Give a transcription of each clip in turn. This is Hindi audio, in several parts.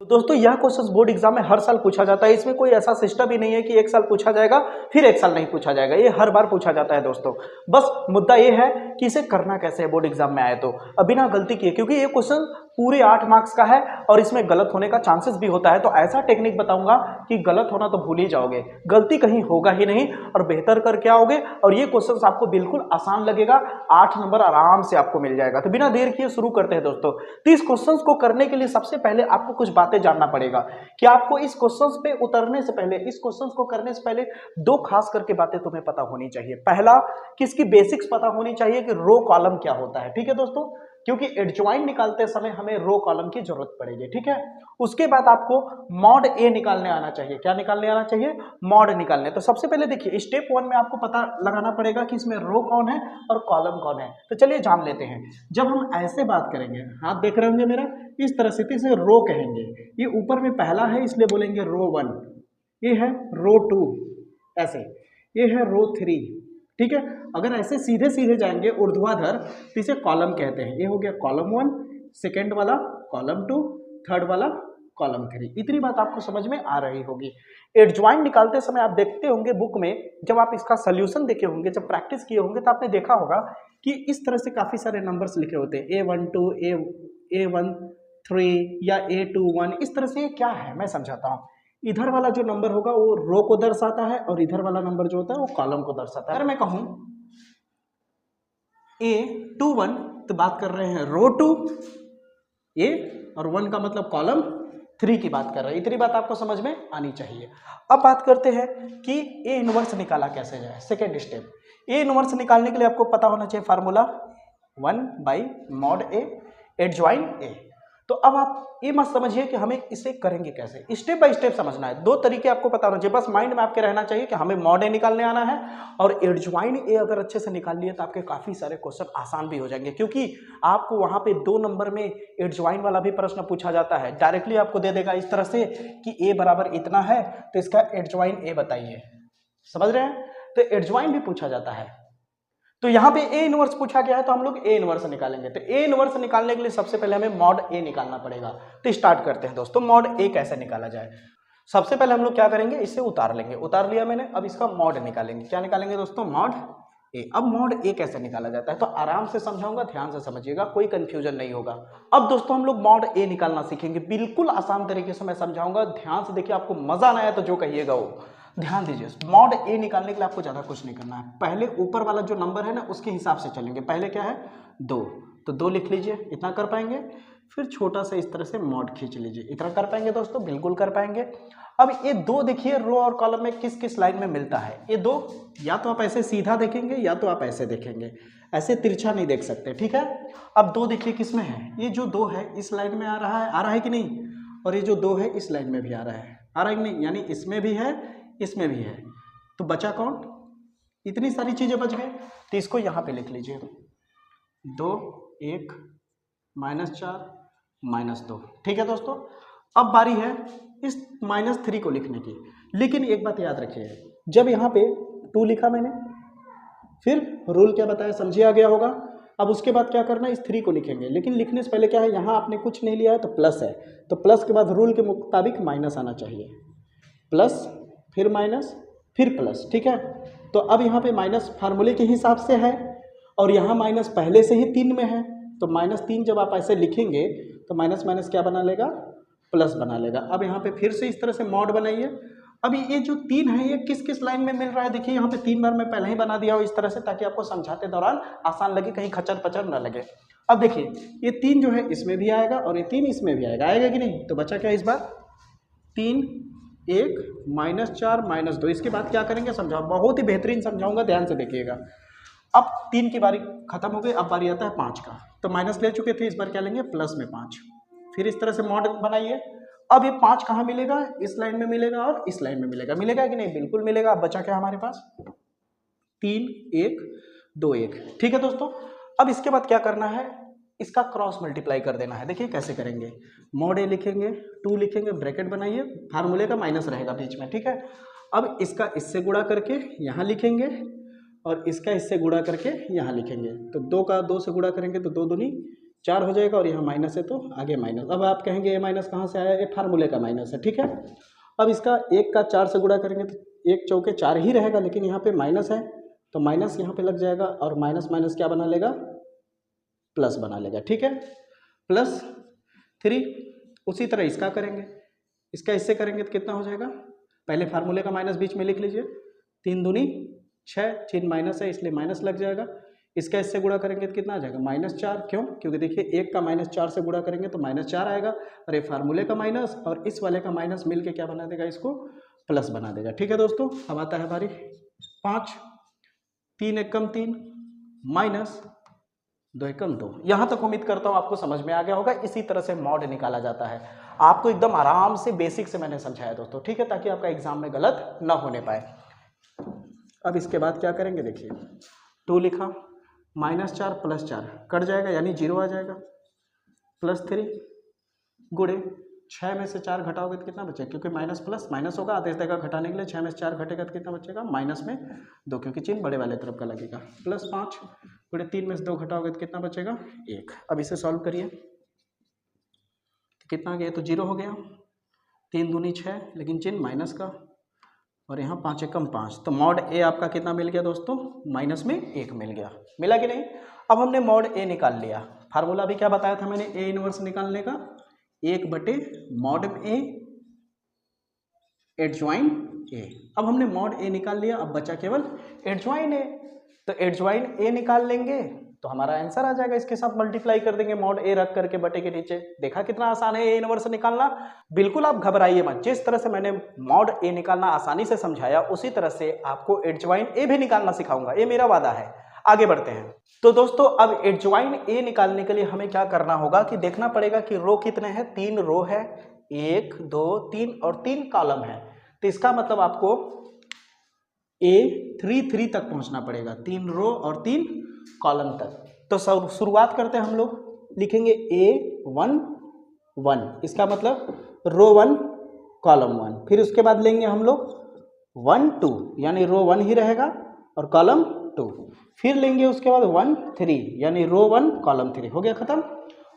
दोस्तों यह क्वेश्चन बोर्ड एग्जाम में हर साल पूछा जाता है। इसमें कोई ऐसा सिस्टम ही नहीं है कि एक साल पूछा जाएगा फिर एक साल नहीं पूछा जाएगा। ये हर बार पूछा जाता है दोस्तों। बस मुद्दा ये है कि इसे करना कैसे है बोर्ड एग्जाम में आए तो बिना गलती किए, क्योंकि ये क्वेश्चन पूरे 8 मार्क्स का है और इसमें गलत होने का चांसेस भी होता है। तो ऐसा टेक्निक बताऊंगा कि गलत होना तो भूल ही जाओगे, गलती कहीं होगा ही नहीं और बेहतर करके आओगे और ये क्वेश्चन आपको बिल्कुल आसान लगेगा। 8 नंबर आराम से आपको मिल जाएगा। तो बिना देर किए शुरू करते हैं दोस्तों। तो इस क्वेश्चन को करने के लिए सबसे पहले आपको कुछ बातें जानना पड़ेगा कि आपको इस क्वेश्चन पे उतरने से पहले, इस क्वेश्चन को करने से पहले 2 खास करके बातें तुम्हें पता होनी चाहिए। पहला कि इसकी बेसिक्स पता होनी चाहिए कि रो कॉलम क्या होता है, ठीक है दोस्तों, क्योंकि एडजॉइंट निकालते समय हमें रो कॉलम की जरूरत पड़ेगी, ठीक है। उसके बाद आपको मॉड ए निकालने आना चाहिए। क्या निकालने आना चाहिए? मॉड निकालने। तो सबसे पहले देखिए स्टेप 1 में आपको पता लगाना पड़ेगा कि इसमें रो कौन है और कॉलम कौन है। तो चलिए जान लेते हैं। जब हम ऐसे बात करेंगे, हाथ देख रहे होंगे मेरा, इस तरह से, तो इसे रो कहेंगे। ये ऊपर में पहला है इसलिए बोलेंगे रो 1, ये है रो 2, ऐसे, ये है रो 3, ठीक है। अगर ऐसे सीधे सीधे जाएंगे ऊर्ध्वाधर तो इसे कॉलम कहते हैं। ये हो गया कॉलम 1, सेकेंड वाला कॉलम 2, थर्ड वाला कॉलम 3। इतनी बात आपको समझ में आ रही होगी। एडजॉइंट निकालते समय आप देखते होंगे बुक में, जब आप इसका सोल्यूशन देखे होंगे, जब प्रैक्टिस किए होंगे तो आपने देखा होगा कि इस तरह से काफी सारे नंबर्स लिखे होते हैं, A12, A13 या A21। इस तरह से ये क्या है मैं समझाता हूँ। इधर वाला जो नंबर होगा वो रो को दर्शाता है और इधर वाला नंबर जो होता है वो कॉलम को दर्शाता है। अगर मैं कहूं A21 तो बात कर रहे हैं रो 2, A और 1 का मतलब कॉलम 3 की बात कर रहे हैं। इतनी बात आपको समझ में आनी चाहिए। अब बात करते हैं कि A इनवर्स निकाला कैसे जाए। सेकेंड स्टेप, A इनवर्स निकालने के लिए आपको पता होना चाहिए formula 1/mod A adjoint A। तो अब आप ये मत समझिए कि हमें इसे करेंगे कैसे, स्टेप बाय स्टेप समझना है। 2 तरीके आपको पता होना चाहिए, बस माइंड में आपके रहना चाहिए कि हमें मॉड ए निकालने आना है और एडजॉइंट ए अगर अच्छे से निकाल लिए तो आपके काफी सारे क्वेश्चन आसान भी हो जाएंगे, क्योंकि आपको वहां पे 2 नंबर में एडजॉइंट वाला भी प्रश्न पूछा जाता है। डायरेक्टली आपको दे देगा इस तरह से कि ए बराबर इतना है तो इसका एडजॉइंट ए बताइए, समझ रहे हैं। तो एडजॉइंट भी पूछा जाता है। तो यहाँ पे ए इनवर्स पूछा गया है तो हम लोग ए इनवर्स निकालेंगे। तो ए इनवर्स निकालने के लिए सबसे पहले हमें मॉड ए निकालना पड़ेगा। तो स्टार्ट करते हैं दोस्तों, मॉड ए कैसे निकाला जाए। सबसे पहले हम लोग क्या करेंगे, इसे उतार लेंगे। उतार लिया मैंने, अब इसका मॉड निकालेंगे। क्या निकालेंगे दोस्तों? मॉड ए। अब मॉड ए कैसे निकाला जाता है तो आराम से समझाऊंगा, ध्यान से समझिएगा, कोई कंफ्यूजन नहीं होगा। अब दोस्तों हम लोग मॉड ए निकालना सीखेंगे, बिल्कुल आसान तरीके से मैं समझाऊंगा, ध्यान से देखिए। आपको मजा ना आया तो जो कहिएगा वो ध्यान दीजिए। मॉड ए निकालने के लिए आपको ज्यादा कुछ नहीं करना है। पहले ऊपर वाला जो नंबर है ना उसके हिसाब से चलेंगे। पहले क्या है 2, तो 2 लिख लीजिए, इतना कर पाएंगे। फिर छोटा सा इस तरह से मॉड खींच लीजिए, इतना कर पाएंगे दोस्तों? बिल्कुल कर पाएंगे। अब ये 2 देखिए रो और कॉलम में किस किस लाइन में मिलता है। ये 2 या तो आप ऐसे सीधा देखेंगे या तो आप ऐसे देखेंगे, ऐसे तिरछा नहीं देख सकते, ठीक है। अब 2 देखिए किस में है, ये जो 2 है इस लाइन में आ रहा है कि नहीं, और ये जो 2 है इस लाइन में भी आ रहा है कि नहीं, यानी इसमें भी है इसमें भी है। तो बचा कौन? इतनी सारी चीजें बच गई, तो इसको यहां पे लिख लीजिए 2, 1, -4, -2, ठीक है दोस्तों। अब बारी है इस -3 को लिखने की। लेकिन एक बात याद रखिए, जब यहाँ पे 2 लिखा मैंने, फिर रूल क्या बताया, समझिए आ गया होगा। अब उसके बाद क्या करना है, इस 3 को लिखेंगे। लेकिन लिखने से पहले क्या है, यहाँ आपने कुछ नहीं लिया है तो प्लस है, तो प्लस के बाद रूल के मुताबिक माइनस आना चाहिए। प्लस, फिर माइनस, फिर प्लस, ठीक है। तो अब यहाँ पे माइनस फार्मूले के हिसाब से है और यहाँ माइनस पहले से ही 3 में है, तो -3 जब आप ऐसे लिखेंगे तो माइनस माइनस क्या बना लेगा, प्लस बना लेगा। अब यहाँ पे फिर से इस तरह से मॉड बनाइए। अब ये जो 3 है ये किस किस लाइन में मिल रहा है, देखिए यहाँ पे 3 बार मैं पहले ही बना दिया हूँ इस तरह से, ताकि आपको समझाते दौरान आसान लगे, कहीं खचर पचर न लगे। अब देखिए ये 3 जो है इसमें भी आएगा और ये 3 इसमें भी आएगा कि नहीं। तो बचा क्या इस बार, 3, 1, -4, -2। इसके बाद क्या करेंगे समझाओ, बहुत ही बेहतरीन समझाऊंगा, ध्यान से देखिएगा। अब 3 की बारी खत्म हो गई, अब बारी आता है 5 का। तो माइनस ले चुके थे, इस बार क्या लेंगे, प्लस में 5। फिर इस तरह से मॉड बनाइए। अब ये 5 कहाँ मिलेगा, इस लाइन में मिलेगा और इस लाइन में मिलेगा कि नहीं, बिल्कुल मिलेगा। अब बचा क्या हमारे पास, 3, 1, 2, 1, ठीक है दोस्तों। अब इसके बाद क्या करना है, इसका क्रॉस मल्टीप्लाई कर देना है। देखिए कैसे करेंगे, मॉड ए लिखेंगे, 2 लिखेंगे, ब्रैकेट बनाइए, फार्मूले का माइनस रहेगा बीच में, ठीक है। अब इसका इससे गुणा करके यहाँ लिखेंगे और इसका इससे गुणा करके यहाँ लिखेंगे। तो 2 का 2 से गुणा करेंगे तो 2 दूनी 4 हो जाएगा और यहाँ माइनस है तो आगे माइनस। अब आप कहेंगे ये माइनस कहाँ से आया, ये फार्मूले का माइनस है, ठीक है। अब इसका 1 का 4 से गुणा करेंगे तो 1 चौके 4 ही रहेगा, लेकिन यहाँ पे माइनस है तो माइनस यहाँ पे लग जाएगा और माइनस माइनस क्या बना लेगा, प्लस बना लेगा, ठीक है, +3। उसी तरह इसका करेंगे, इसका इससे करेंगे तो कितना हो जाएगा, पहले फार्मूले का माइनस बीच में लिख लीजिए, 3 दूनी 6, चिन्ह माइनस है इसलिए माइनस लग जाएगा। इसका इससे गुणा करेंगे तो कितना आ जाएगा, -4। क्यों, क्योंकि देखिए 1 का -4 से गुणा करेंगे तो -4 आएगा और ये फार्मूले का माइनस और इस वाले का माइनस मिलके क्या बना देगा, इसको प्लस बना देगा, ठीक है दोस्तों। अब आता है बारी 5, 3 एकम 3 माइनस 2 एकम 2। यहाँ तक उम्मीद करता हूँ आपको समझ में आ गया होगा। इसी तरह से मॉड निकाला जाता है, आपको एकदम आराम से बेसिक से मैंने समझाया दोस्तों, ठीक है, ताकि आपका एग्जाम में गलत ना होने पाए। अब इसके बाद क्या करेंगे, देखिए 2 लिखा, -4 + 4 कट जाएगा यानी 0 आ जाएगा, +3 गुणे 6 में से 4 घटाओगे तो कितना बचेगा, क्योंकि माइनस प्लस माइनस होगा, आदेश देगा घटाने के लिए, 6 में से 4 घटेगा तो कितना बचेगा, माइनस में 2, क्योंकि चिन्ह बड़े वाले तरफ का लगेगा, +5 गुणे 3 में से 2 घटाओगे तो कितना बचेगा, 1। अब इसे सॉल्व करिए तो कितना आ गया, तो 0 हो गया, 3 दूनी 6 लेकिन चिन्ह माइनस का और यहाँ 5 एकम 5, तो मॉड ए आपका कितना मिल गया दोस्तों, माइनस में 1 मिल गया, मिला कि नहीं। अब हमने मॉड ए निकाल लिया, फार्मूला भी क्या बताया था मैंने ए इनवर्स निकालने का, 1/mod ए एडजॉइन ए। अब हमने मॉड ए निकाल लिया, अब बचा केवल एडजॉइन ए, तो एडजॉइन ए निकाल लेंगे तो हमारा आंसर आ जाएगा, इसके साथ मल्टीप्लाई कर देंगे मॉड ए रख करके बटे के नीचे। देखा कितना आसान है ए इनवर्स निकालना, बिल्कुल आप घबराइए मत, जिस तरह से मैंने मॉड ए निकालना आसानी से समझाया उसी तरह से आपको एडजॉइन ए भी निकालना सिखाऊंगा, ये मेरा वादा है। आगे बढ़ते हैं, तो दोस्तों अब एडजॉइन ए निकालने के लिए हमें क्या करना होगा कि देखना पड़ेगा कि रो कितने हैं, 3 रो है, 1 2 3 और 3 कॉलम है, तो इसका मतलब आपको A3 तक पहुंचना पड़ेगा, 3 रो और 3 कॉलम तक। तो शुरुआत करते हैं हम लोग, लिखेंगे A1 1, इसका मतलब रो 1 कॉलम 1, फिर उसके बाद लेंगे हम लोग 1 2 यानी रो 1 ही रहेगा और कॉलम 2, फिर लेंगे उसके बाद 1 3 यानी रो 1 कॉलम 3, हो गया खत्म।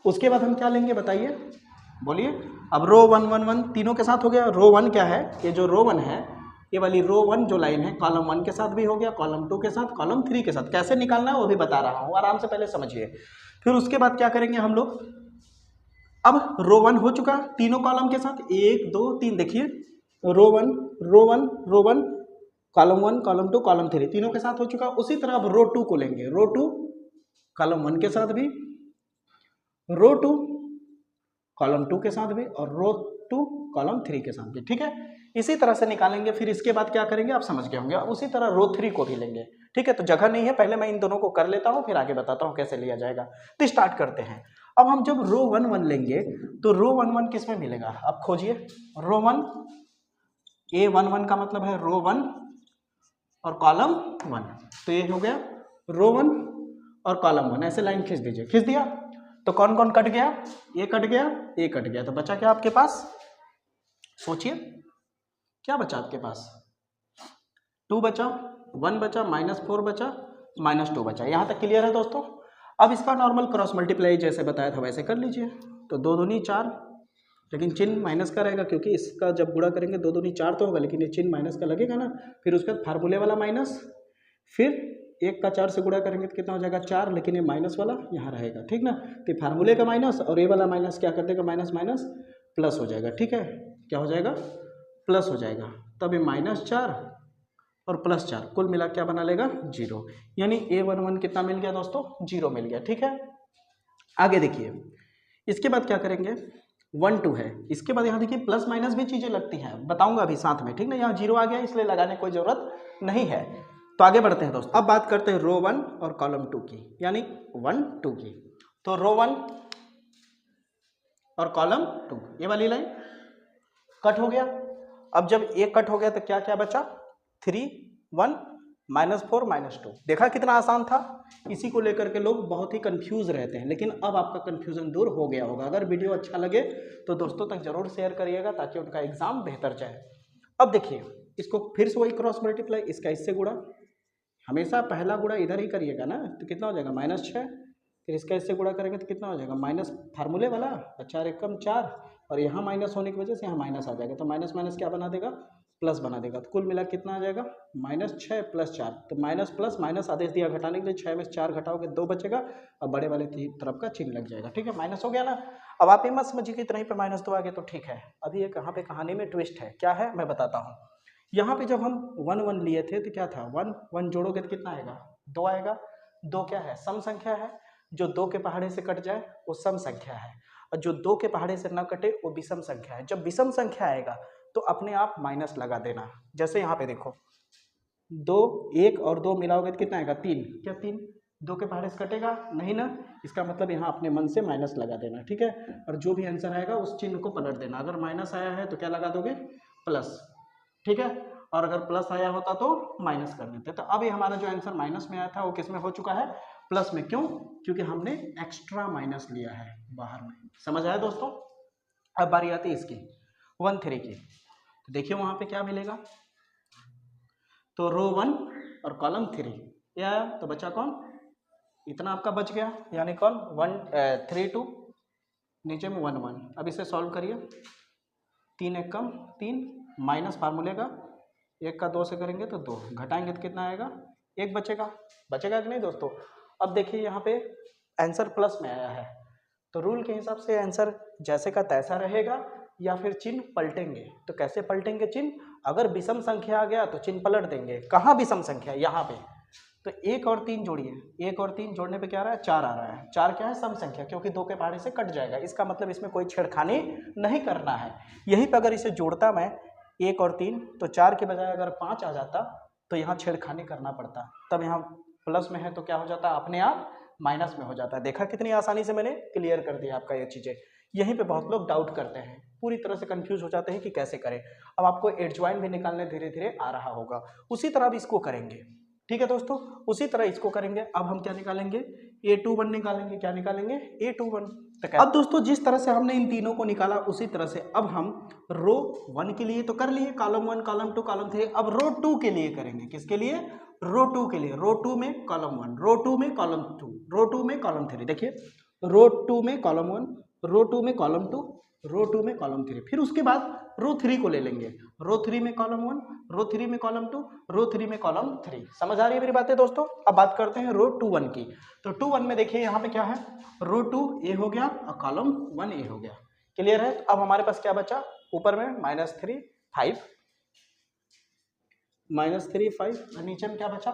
उसके बाद हम क्या लेंगे बताइए, बोलिए। अब रो 1 1 1 तीनों के साथ हो गया, रो 1 क्या है, ये जो रो 1 है ये वाली रो 1 जो लाइन है कॉलम 1 के साथ भी हो गया, कॉलम 2 के साथ, कॉलम 3 के साथ, कैसे निकालना है वो भी बता रहा हूँ, आराम से पहले समझिए। फिर उसके बाद क्या करेंगे हम लोग, अब रो 1 हो चुका तीनों कॉलम के साथ, 1 2 3, देखिए रो 1 रो 1 रो 1 कॉलम 1 कॉलम 2 कॉलम 3 तीनों के साथ हो चुका। उसी तरह अब रो 2 को लेंगे, रो 2 कॉलम 1 के साथ भी, रो 2 कॉलम 2 के साथ भी और रो 2 कॉलम 3 के साथ भी, ठीक है, इसी तरह से निकालेंगे। फिर इसके बाद क्या करेंगे आप समझ गए होंगे, उसी तरह रो 3 को भी लेंगे, ठीक है। तो जगह नहीं है, पहले मैं इन दोनों को कर लेता हूँ फिर आगे बताता हूँ कैसे लिया जाएगा। तो स्टार्ट करते हैं। अब हम जब रो 1 1 लेंगे तो रो 1 1 किस में मिलेगा, आप खोजिए, रो 1 A1 1 का मतलब है रो 1 और कॉलम 1, तो ये हो गया रो 1 और कॉलम 1, ऐसे लाइन खींच दीजिए, खींच दिया तो कौन कौन कट गया, ये कट गया, ये कट गया, तो बचा क्या आपके पास, सोचिए क्या बचा आपके पास, 2 बचा, 1 बचा, -4 बचा, -2 बचा। यहाँ तक क्लियर है दोस्तों। अब इसका नॉर्मल क्रॉस मल्टीप्लाई जैसे बताया था वैसे कर लीजिए, तो 2 दूनी 4, लेकिन चिन्ह माइनस का रहेगा क्योंकि इसका जब गुणा करेंगे 2 दूनी 4 तो होगा, लेकिन ये चिन्ह माइनस का लगेगा ना। फिर उसके बाद फार्मूले वाला माइनस, फिर 1 का 4 से गुणा करेंगे तो कितना हो जाएगा 4, लेकिन ये माइनस वाला यहाँ रहेगा, ठीक ना। तो फार्मूले का माइनस और ये वाला माइनस क्या कर देगा, माइनस माइनस प्लस हो जाएगा, ठीक है, क्या हो जाएगा, प्लस हो जाएगा। तब ये -4 और +4 कुल मिला क्या बना लेगा, 0, यानी A1 1 कितना मिल गया दोस्तों, 0 मिल गया, ठीक है। आगे देखिए, इसके बाद क्या करेंगे, 1 2 है, इसके बाद यहाँ देखिए प्लस माइनस भी चीज़ें लगती हैं, बताऊंगा अभी साथ में, ठीक ना। यहाँ 0 आ गया इसलिए लगाने की कोई ज़रूरत नहीं है। तो आगे बढ़ते हैं दोस्तों, अब बात करते हैं रो 1 और कॉलम 2 की, यानी 1 2 की। तो रो 1 और कॉलम 2 ये वाली लाइन कट हो गया। अब जब एक कट हो गया तो क्या क्या बचा, 3 1 -4 -2, देखा कितना आसान था। इसी को लेकर के लोग बहुत ही कंफ्यूज रहते हैं, लेकिन अब आपका कंफ्यूजन दूर हो गया होगा। अगर वीडियो अच्छा लगे तो दोस्तों तक जरूर शेयर करिएगा ताकि उनका एग्जाम बेहतर जाए। अब देखिए, इसको फिर से वही क्रॉस मल्टीप्लाई, इसका इससे गुणा, हमेशा पहला गुणा इधर ही करिएगा ना, तो कितना हो जाएगा, -6 फिर इसका इससे गुणा करेंगे तो कितना हो जाएगा, माइनस फार्मूले वाला, 4 एकम 4, और यहाँ माइनस होने की वजह से यहाँ माइनस आ जाएगा, तो माइनस माइनस क्या बना देगा, प्लस बना देगा। तो कुल मिला कितना आ जाएगा, -6 + 4, तो माइनस प्लस माइनस आदेश दिया घटाने के लिए, 6 में से 4 घटाओगे 2 बचेगा, और बड़े वाले तरफ का चिन्ह लग जाएगा। ठीक है, माइनस हो गया ना। अब आप ये मत समझिए कि इतना ही पे -2 आ गया तो ठीक है, अभी एक यहाँ पे कहानी में ट्विस्ट है। क्या है मैं बताता हूँ। यहाँ पे जब हम 1 1 लिए थे तो क्या था, 1 1 जोड़ोगे तो कितना आएगा, 2 आएगा। 2 क्या है, सम संख्या है, जो 2 के पहाड़े से कट जाए वो सम संख्या है, और जो 2 के पहाड़े से न कटे वो विषम संख्या है। जब विषम संख्या आएगा तो अपने आप माइनस लगा देना। जैसे यहाँ पे देखो 2 1 और 2 मिलाओगे तो कितना आएगा, 3। क्या 3 2 के पहाड़े से कटेगा नहीं ना, इसका मतलब यहाँ अपने मन से माइनस लगा देना। ठीक है, और जो भी आंसर आएगा उस चिन्ह को पलट देना। अगर माइनस आया है तो क्या लगा दोगे, प्लस। ठीक है, और अगर प्लस आया होता तो माइनस कर देते। तो अब ये हमारा जो आंसर माइनस में आया था वो किस में हो चुका है, प्लस में। क्यों, क्योंकि हमने एक्स्ट्रा माइनस लिया है बाहर में। समझ आया दोस्तों। अब बारी आती है इसकी 1 3 की। तो देखिए वहां पे क्या मिलेगा, तो रो 1 और कॉलम 3 या तो बचा कौन, इतना आपका बच गया, यानी कौन 1 3 2, नीचे में 1 1। अब इसे सॉल्व करिए, 3 1 कम 3, माइनस फार्मूले का 1 का 2 से करेंगे तो 2, घटाएंगे तो कितना आएगा, 1 बचेगा। बचेगा कि नहीं दोस्तों। अब देखिए यहाँ पे आंसर प्लस में आया है, तो रूल के हिसाब से आंसर जैसे का तैसा रहेगा, या फिर चिन्ह पलटेंगे। तो कैसे पलटेंगे चिन्ह, अगर विषम संख्या आ गया तो चिन्ह पलट देंगे। कहाँ विषम संख्या, यहाँ पे। तो 1 और 3 जोड़िए, 1 और 3 जोड़ने पे क्या आ रहा है, 4 आ रहा है। 4 क्या है, सम संख्या, क्योंकि 2 के पहाड़े से कट जाएगा। इसका मतलब इसमें कोई छेड़खानी नहीं करना है। यहीं पर अगर इसे जोड़ता मैं 1 और 3, तो 4 के बजाय अगर 5 आ जाता तो यहाँ छेड़खानी करना पड़ता, तब यहाँ प्लस में है तो क्या हो जाता, अपने आप माइनस में हो जाता है। देखा कितनी आसानी से मैंने क्लियर कर दिया आपका ये चीज़ें। यहीं पे बहुत लोग डाउट करते हैं, पूरी तरह से कंफ्यूज हो जाते हैं कि कैसे करें। अब आपको एडजॉइन भी निकालने धीरे धीरे आ रहा होगा, उसी तरह अब इसको करेंगे। ठीक है दोस्तों, उसी तरह इसको करेंगे। अब हम क्या निकालेंगे, A21 निकालेंगे। क्या निकालेंगे, A21। अब दोस्तों जिस तरह से हमने इन तीनों को निकाला उसी तरह से अब हम रो 1 के लिए तो कर लिए, कॉलम 1 कॉलम 2 कॉलम 3। अब रो 2 के लिए करेंगे। किसके लिए, रो 2 के लिए। रो 2 में कॉलम 1, रो 2 में कॉलम 2, रो 2 में कॉलम 3। देखिए रो 2 में कॉलम 1, रो 2 में कॉलम 2, रो 2 में कॉलम 3। फिर उसके बाद रो 3 को ले लेंगे, रो 3 में कॉलम 1, रो 3 में कॉलम 2, रो 3 में कॉलम 3। समझ आ रही है मेरी बातें दोस्तों। अब बात करते हैं रो 2 1 की। तो 2 1 में देखिए यहाँ पे क्या है, रो 2 A हो गया और कॉलम 1 A हो गया। क्लियर है। तो अब हमारे पास क्या बचा, ऊपर में -3 5, -3 5, और नीचे में क्या बचा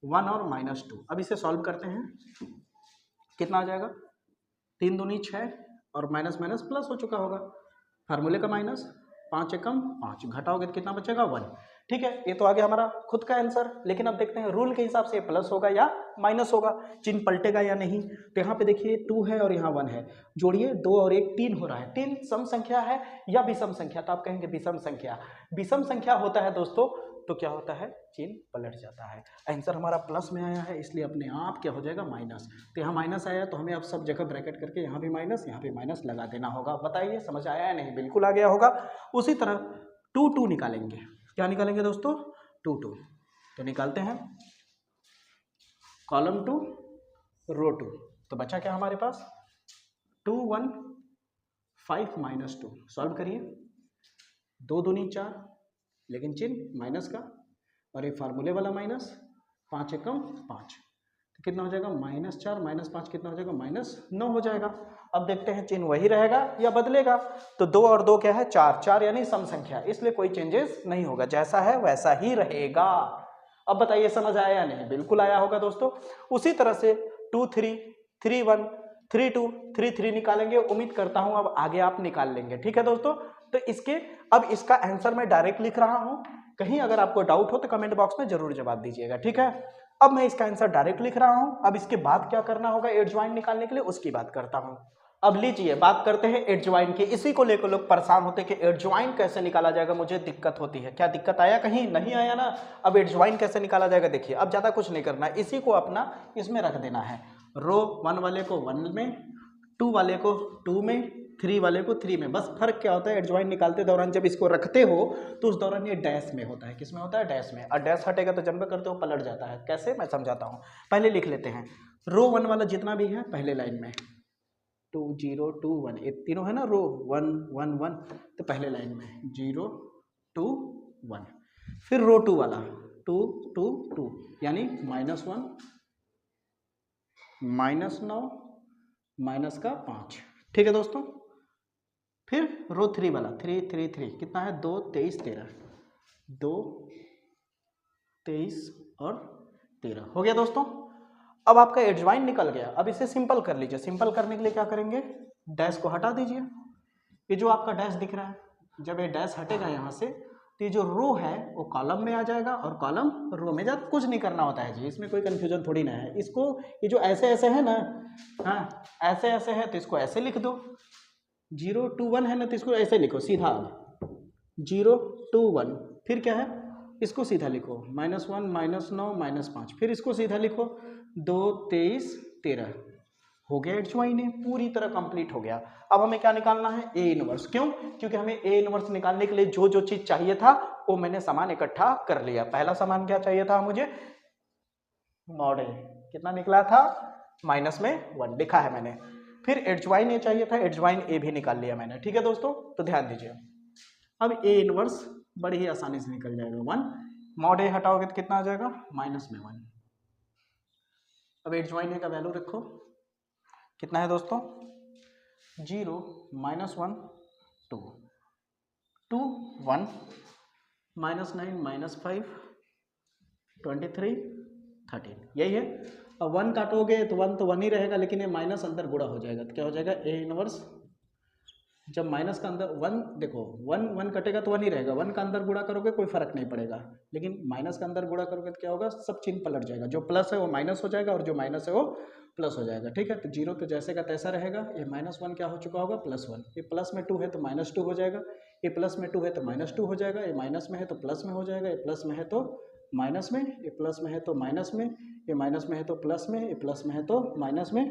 1 और -2। अब इसे सॉल्व करते हैं, कितना आ जाएगा, 3 दूनी 6, और माइनस माइनस प्लस हो चुका होगा, फार्मूले का माइनस, 5 एकम 5, घटाओगे तो कितना बचेगा 1। ठीक है, ये तो आ गया हमारा खुद का आंसर। लेकिन अब देखते हैं रूल के हिसाब से प्लस होगा या माइनस होगा, चिन्ह पलटेगा या नहीं। तो यहाँ पे देखिए 2 है और यहाँ 1 है, जोड़िए 2 और 1 3 हो रहा है। 3 सम संख्या है या विषम संख्या, तो आप कहेंगे विषम संख्या। विषम संख्या होता है दोस्तों तो क्या होता है, चिन्ह पलट जाता है। आंसर हमारा प्लस में आया है इसलिए अपने आप क्या हो जाएगा, माइनस। तो यहाँ माइनस आया तो हमें अब सब जगह ब्रैकेट करके यहाँ भी माइनस यहाँ भी माइनस लगा देना होगा। बताइए समझ आया है नहीं, बिल्कुल आ गया होगा। उसी तरह 2 2 निकालेंगे। क्या निकालेंगे दोस्तों, 2 2। तो निकालते हैं कॉलम 2 रो 2। तो बचा क्या हमारे पास, 2 1 5 -2। सॉल्व करिए, 2 दूनी 4, लेकिन चिन्ह माइनस का, और ये फार्मूले वाला माइनस, 5 एकम 5, तो कितना हो जाएगा -4 -5 कितना हो जाएगा, -9 हो जाएगा। अब देखते हैं चिन्ह वही रहेगा या बदलेगा। तो 2 और 2 क्या है, 4, 4 यानी सम संख्या, इसलिए कोई चेंजेस नहीं होगा, जैसा है वैसा ही रहेगा। अब बताइए समझ आया या नहीं, बिल्कुल आया होगा दोस्तों। उसी तरह से 2 3 3 1 3 2 3 3 निकालेंगे। उम्मीद करता हूं अब आगे आप निकाल लेंगे। ठीक है दोस्तों, तो अब इसका आंसर मैं डायरेक्ट लिख रहा हूं, कहीं अगर आपको डाउट हो तो कमेंट बॉक्स में जरूर जवाब दीजिएगा। ठीक है, अब मैं इसका आंसर डायरेक्ट लिख रहा हूं। अब इसके बाद क्या करना होगा एडजॉइन निकालने के लिए, उसकी बात करता हूं। अब लीजिए बात करते हैं एडजॉइन की। इसी को लेकर लोग परेशान होते हैं कि एडजॉइन कैसे निकाला जाएगा, मुझे दिक्कत होती है। क्या दिक्कत आया, कहीं नहीं आया ना। अब एडजॉइन कैसे निकाला जाएगा, देखिए अब ज्यादा कुछ नहीं करना है, इसी को अपना इसमें रख देना है। रो 1 वाले को 1 में, 2 वाले को 2 में, 3 वाले को 3 में। बस फर्क क्या होता है, एडजॉइन निकालते दौरान जब इसको रखते हो तो उस दौरान ये डैश में होता है। किस में होता है, डैश में। और डैश हटेगा तो जन्म करते हो पलट जाता है। कैसे, मैं समझाता हूँ, पहले लिख लेते हैं। रो 1 वाला जितना भी है पहले लाइन में 2 0 2 1, ये तीनों है ना रो 1 1 1, तो पहले लाइन में 0 2 1। फिर रो 2 वाला 2 2 2 यानी -1 -9 माइनस का 5, ठीक है दोस्तों। फिर रो 3 वाला 3 3 3 कितना है 2 23 13, 2 23 और 13 हो गया दोस्तों। अब आपका एडजॉइन निकल गया। अब इसे सिंपल कर लीजिए। सिंपल करने के लिए क्या करेंगे, डैश को हटा दीजिए। ये जो आपका डैश दिख रहा है, जब ये डैश हटेगा यहाँ से तो ये जो रो है वो कॉलम में आ जाएगा और कॉलम रो में। ज़्यादा कुछ नहीं करना होता है जी, इसमें कोई कन्फ्यूजन थोड़ी ना है। इसको ये जो ऐसे ऐसे है ना, हाँ ऐसे ऐसे है तो इसको ऐसे लिख दो। 0 2 1 है ना तो इसको ऐसे लिखो सीधा 0 2 1। फिर क्या है, इसको सीधा लिखो -1 -9 -5। फिर इसको सीधा लिखो 2 23 13। हो गया एडजॉइन, पूरी तरह कंप्लीट हो गया। अब हमें क्या निकालना है, ए इनवर्स। क्यों, क्योंकि हमें ए इनवर्स निकालने के लिए जो जो चीज चाहिए था वो मैंने सामान इकट्ठा कर लिया। पहला सामान क्या चाहिए था मुझे, मॉड ए, कितना निकला था -1 लिखा है मैंने। फिर एडजॉइन ए चाहिए था, एडजॉइन ए भी निकाल लिया मैंने, ठीक है दोस्तों। तो ध्यान दीजिए, अब ए इनवर्स बड़ी ही आसानी से निकल जाएगा 1। मॉड ए हटाओगे तो कितना आ जाएगा -1। अब एडजॉइन ए का वैल्यू रखो, कितना है दोस्तों 0 -1 2 2 1 -9 -5 23 13, यही है। अब 1 काटोगे तो 1 तो 1 ही रहेगा, लेकिन ये माइनस अंदर गुणा हो जाएगा तो क्या हो जाएगा ए इनवर्स। जब माइनस का अंदर 1, देखो 1 1 कटेगा तो 1 ही रहेगा, 1 का अंदर गुणा करोगे कोई फर्क नहीं पड़ेगा, लेकिन माइनस का अंदर गुणा करोगे तो क्या होगा, सब चिन्ह पलट जाएगा। जो प्लस है वो माइनस हो जाएगा और जो माइनस है वो प्लस हो जाएगा, ठीक है। तो 0 तो जैसे का तैसा रहेगा। ये -1 क्या हो चुका होगा +1। ये प्लस में 2 है तो -2 हो जाएगा, ये प्लस में 2 है तो -2 हो जाएगा, ये माइनस में है तो प्लस में हो जाएगा, ये प्लस में है तो माइनस में, ये प्लस में है तो माइनस में, ये माइनस में है तो प्लस में, ये प्लस में है तो माइनस में।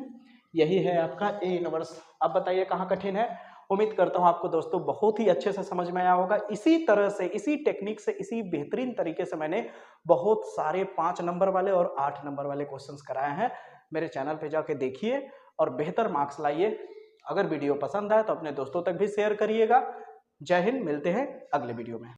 यही है आपका ए इनवर्स। अब बताइए कहाँ कठिन है। उम्मीद करता हूँ आपको दोस्तों बहुत ही अच्छे से समझ में आया होगा। इसी तरह से, इसी टेक्निक से, इसी बेहतरीन तरीके से मैंने बहुत सारे 5 नंबर वाले और 8 नंबर वाले क्वेश्चंस कराए हैं। मेरे चैनल पे जाके देखिए और बेहतर मार्क्स लाइए। अगर वीडियो पसंद आए तो अपने दोस्तों तक भी शेयर करिएगा। जय हिंद, मिलते हैं अगले वीडियो में।